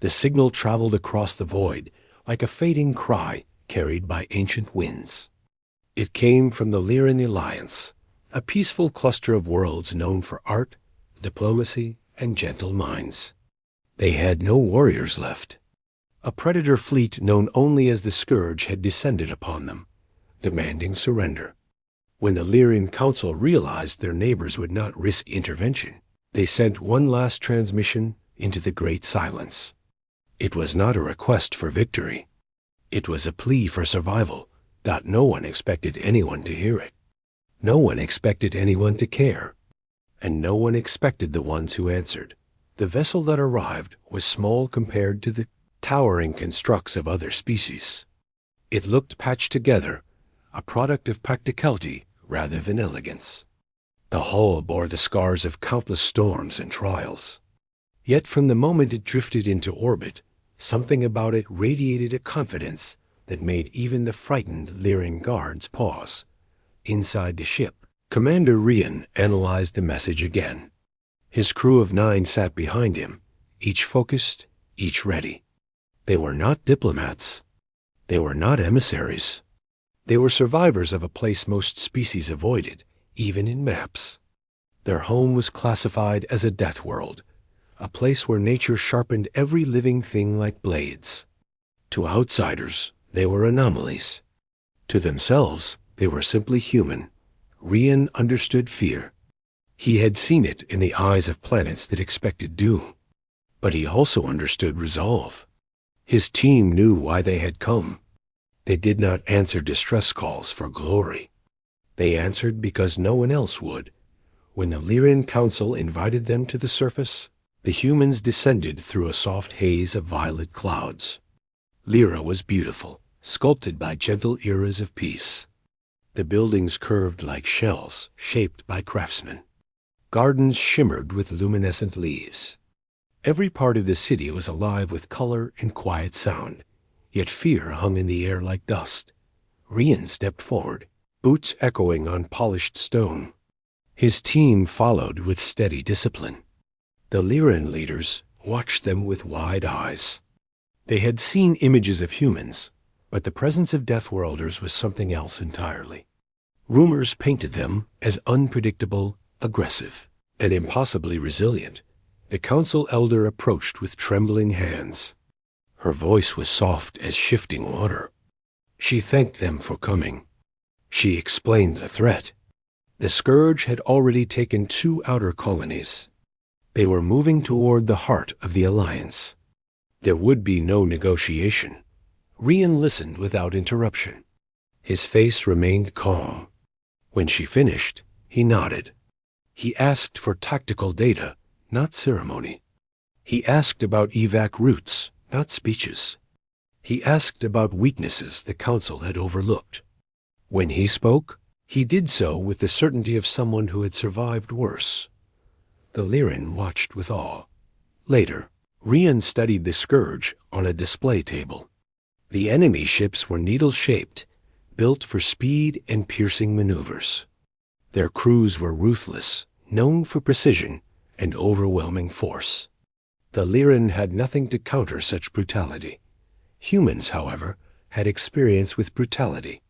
The signal traveled across the void like a fading cry carried by ancient winds. It came from the Lyran Alliance, a peaceful cluster of worlds known for art, diplomacy, and gentle minds. They had no warriors left. A predator fleet known only as the Scourge had descended upon them, demanding surrender. When the Lyran Council realized their neighbors would not risk intervention, they sent one last transmission into the Great Silence. It was not a request for victory. It was a plea for survival, that no one expected anyone to hear it. No one expected anyone to care. And no one expected the ones who answered. The vessel that arrived was small compared to the towering constructs of other species. It looked patched together, a product of practicality rather than elegance. The hull bore the scars of countless storms and trials. Yet from the moment it drifted into orbit, something about it radiated a confidence that made even the frightened Lyran guards pause. Inside the ship, Commander Rian analyzed the message again. His crew of 9 sat behind him, each focused, each ready. They were not diplomats. They were not emissaries. They were survivors of a place most species avoided, even in maps. Their home was classified as a death world, a place where nature sharpened every living thing like blades. To outsiders, they were anomalies. To themselves, they were simply human. Rian understood fear. He had seen it in the eyes of planets that expected doom. But he also understood resolve. His team knew why they had come. They did not answer distress calls for glory. They answered because no one else would. When the Lyran Council invited them to the surface, the humans descended through a soft haze of violet clouds. Lyra was beautiful, sculpted by gentle eras of peace. The buildings curved like shells, shaped by craftsmen. Gardens shimmered with luminescent leaves. Every part of the city was alive with color and quiet sound, yet fear hung in the air like dust. Rian stepped forward, boots echoing on polished stone. His team followed with steady discipline. The Lyran leaders watched them with wide eyes. They had seen images of humans, but the presence of Deathworlders was something else entirely. Rumors painted them as unpredictable, aggressive, and impossibly resilient. The council elder approached with trembling hands. Her voice was soft as shifting water. She thanked them for coming. She explained the threat. The Scourge had already taken 2 outer colonies. They were moving toward the heart of the Alliance. There would be no negotiation. Rian listened without interruption. His face remained calm. When she finished, he nodded. He asked for tactical data, not ceremony. He asked about evac routes, not speeches. He asked about weaknesses the council had overlooked. When he spoke, he did so with the certainty of someone who had survived worse. The Lyran watched with awe. Later, Rian studied the Scourge on a display table. The enemy ships were needle-shaped, built for speed and piercing maneuvers. Their crews were ruthless, known for precision and overwhelming force. The Lyran had nothing to counter such brutality. Humans, however, had experience with brutality.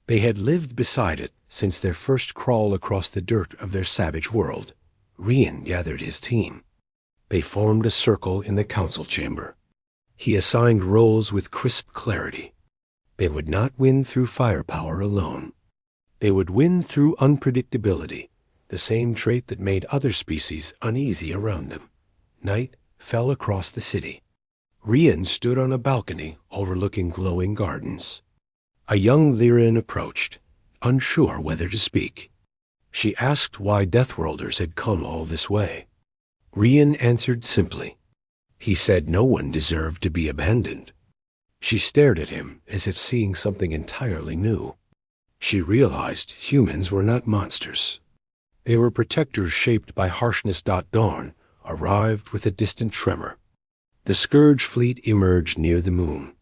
They had lived beside it since their first crawl across the dirt of their savage world. Rian gathered his team. They formed a circle in the council chamber. He assigned roles with crisp clarity. They would not win through firepower alone. They would win through unpredictability, the same trait that made other species uneasy around them. Night fell across the city. Rian stood on a balcony overlooking glowing gardens. A young Lyran approached, unsure whether to speak. She asked why Deathworlders had come all this way. Rian answered simply. He said no one deserved to be abandoned. She stared at him as if seeing something entirely new. She realized humans were not monsters. They were protectors shaped by harshness. Dawn arrived with a distant tremor. The Scourge fleet emerged near the moon.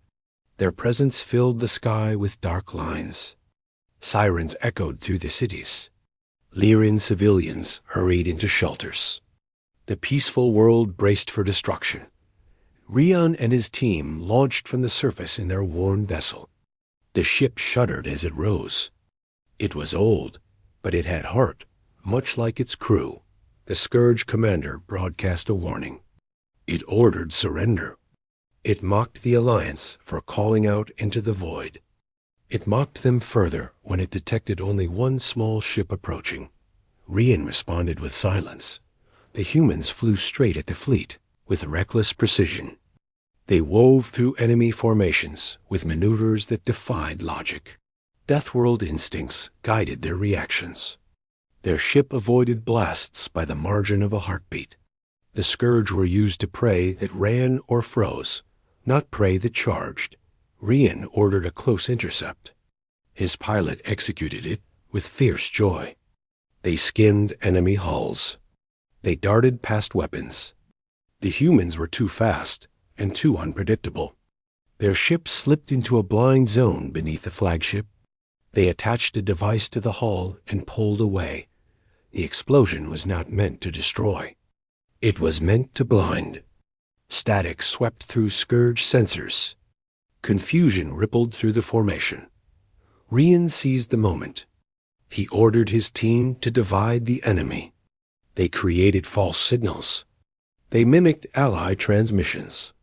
Their presence filled the sky with dark lines. Sirens echoed through the cities. Lyran civilians hurried into shelters. The peaceful world braced for destruction. Rian and his team launched from the surface in their worn vessel. The ship shuddered as it rose. It was old, but it had heart, much like its crew. The Scourge commander broadcast a warning. It ordered surrender. It mocked the Alliance for calling out into the void. It mocked them further when it detected only one small ship approaching. Rian responded with silence. The humans flew straight at the fleet with reckless precision. They wove through enemy formations with maneuvers that defied logic. Deathworld instincts guided their reactions. Their ship avoided blasts by the margin of a heartbeat. The Scourge were used to prey that ran or froze, not prey that charged. Rian ordered a close intercept. His pilot executed it with fierce joy. They skimmed enemy hulls. They darted past weapons. The humans were too fast and too unpredictable. Their ship slipped into a blind zone beneath the flagship. They attached a device to the hull and pulled away. The explosion was not meant to destroy. It was meant to blind. Static swept through Scourge sensors. Confusion rippled through the formation. Rian seized the moment. He ordered his team to divide the enemy. They created false signals. They mimicked ally transmissions.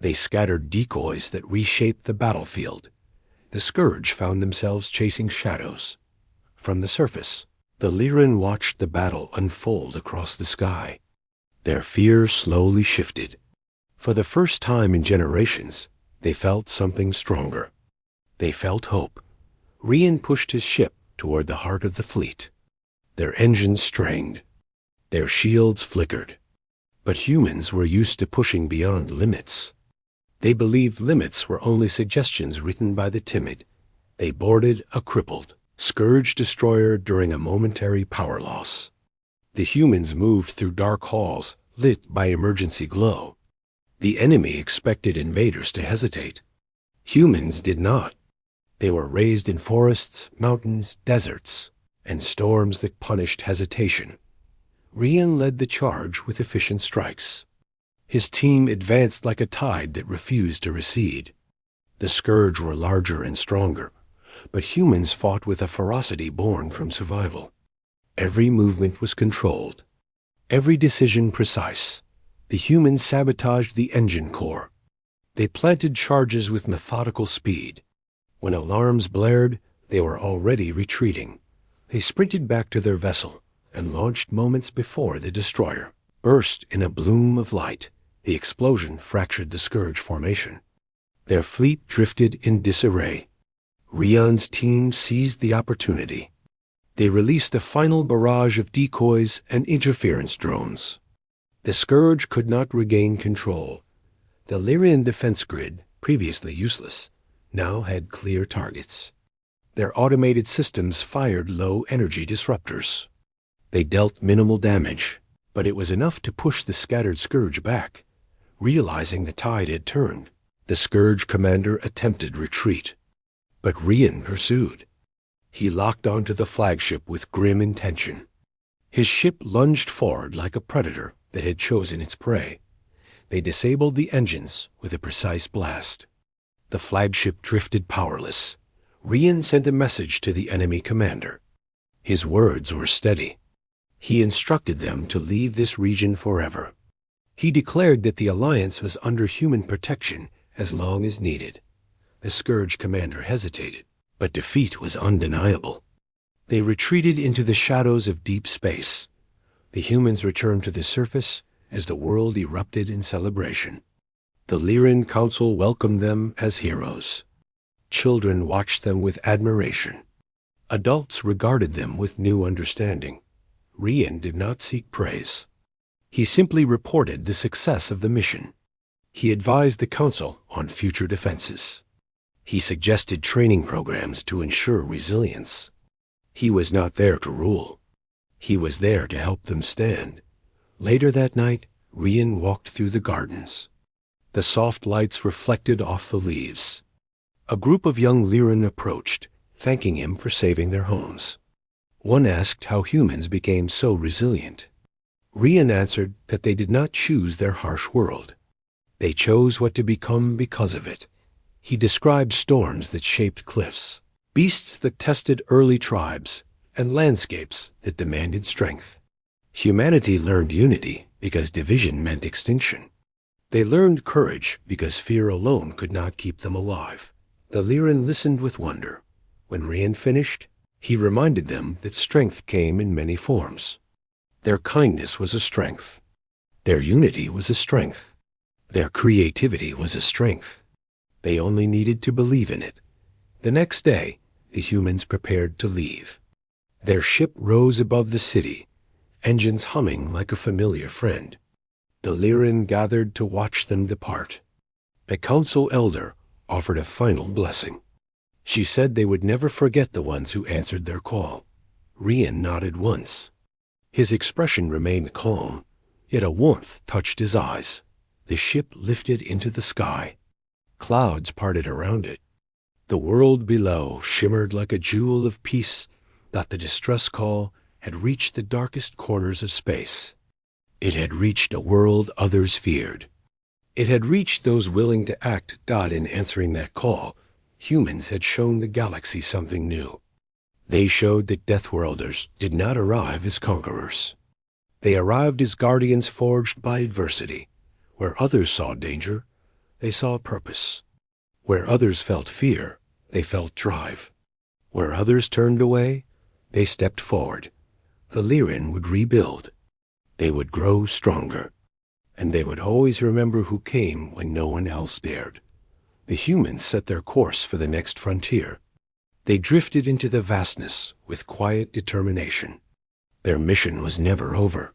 They scattered decoys that reshaped the battlefield. The Scourge found themselves chasing shadows. From the surface, the Lyran watched the battle unfold across the sky. Their fear slowly shifted. For the first time in generations, they felt something stronger. They felt hope. Rian pushed his ship toward the heart of the fleet. Their engines strained. Their shields flickered. But humans were used to pushing beyond limits. They believed limits were only suggestions written by the timid. They boarded a crippled Scourge destroyer during a momentary power loss. The humans moved through dark halls lit by emergency glow. The enemy expected invaders to hesitate. Humans did not. They were raised in forests, mountains, deserts, and storms that punished hesitation. Rian led the charge with efficient strikes. His team advanced like a tide that refused to recede. The Scourge were larger and stronger, but humans fought with a ferocity born from survival. Every movement was controlled. Every decision precise. The humans sabotaged the engine core. They planted charges with methodical speed. When alarms blared, they were already retreating. They sprinted back to their vessel and launched moments before the destroyer burst in a bloom of light. The explosion fractured the Scourge formation. Their fleet drifted in disarray. Rian's team seized the opportunity. They released a final barrage of decoys and interference drones. The Scourge could not regain control. The Lyrian defense grid, previously useless, now had clear targets. Their automated systems fired low-energy disruptors. They dealt minimal damage, but it was enough to push the scattered Scourge back. Realizing the tide had turned, the Scourge commander attempted retreat. But Rian pursued. He locked onto the flagship with grim intention. His ship lunged forward like a predator that had chosen its prey. They disabled the engines with a precise blast. The flagship drifted powerless. Rian sent a message to the enemy commander. His words were steady. He instructed them to leave this region forever. He declared that the Alliance was under human protection as long as needed. The Scourge commander hesitated, but defeat was undeniable. They retreated into the shadows of deep space. The humans returned to the surface as the world erupted in celebration. The Lyran Council welcomed them as heroes. Children watched them with admiration. Adults regarded them with new understanding. Rian did not seek praise. He simply reported the success of the mission. He advised the Council on future defenses. He suggested training programs to ensure resilience. He was not there to rule. He was there to help them stand. Later that night, Rian walked through the gardens. The soft lights reflected off the leaves. A group of young Lyran approached, thanking him for saving their homes. One asked how humans became so resilient. Rian answered that they did not choose their harsh world. They chose what to become because of it. He described storms that shaped cliffs, beasts that tested early tribes, and landscapes that demanded strength. Humanity learned unity because division meant extinction. They learned courage because fear alone could not keep them alive. The Lyran listened with wonder. When Rian finished, he reminded them that strength came in many forms. Their kindness was a strength. Their unity was a strength. Their creativity was a strength. They only needed to believe in it. The next day, the humans prepared to leave. Their ship rose above the city, engines humming like a familiar friend. The Lyran gathered to watch them depart. A council elder offered a final blessing. She said they would never forget the ones who answered their call. Rian nodded once. His expression remained calm, yet a warmth touched his eyes. The ship lifted into the sky. Clouds parted around it. The world below shimmered like a jewel of peace that the distress call had reached the darkest corners of space. It had reached a world others feared. It had reached those willing to act. In answering that call, humans had shown the galaxy something new. They showed that Deathworlders did not arrive as conquerors. They arrived as guardians forged by adversity. Where others saw danger, they saw purpose. Where others felt fear, they felt drive. Where others turned away, they stepped forward. The Lyran would rebuild. They would grow stronger. And they would always remember who came when no one else dared. The humans set their course for the next frontier. They drifted into the vastness with quiet determination. Their mission was never over.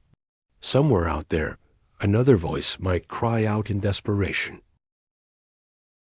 Somewhere out there, another voice might cry out in desperation.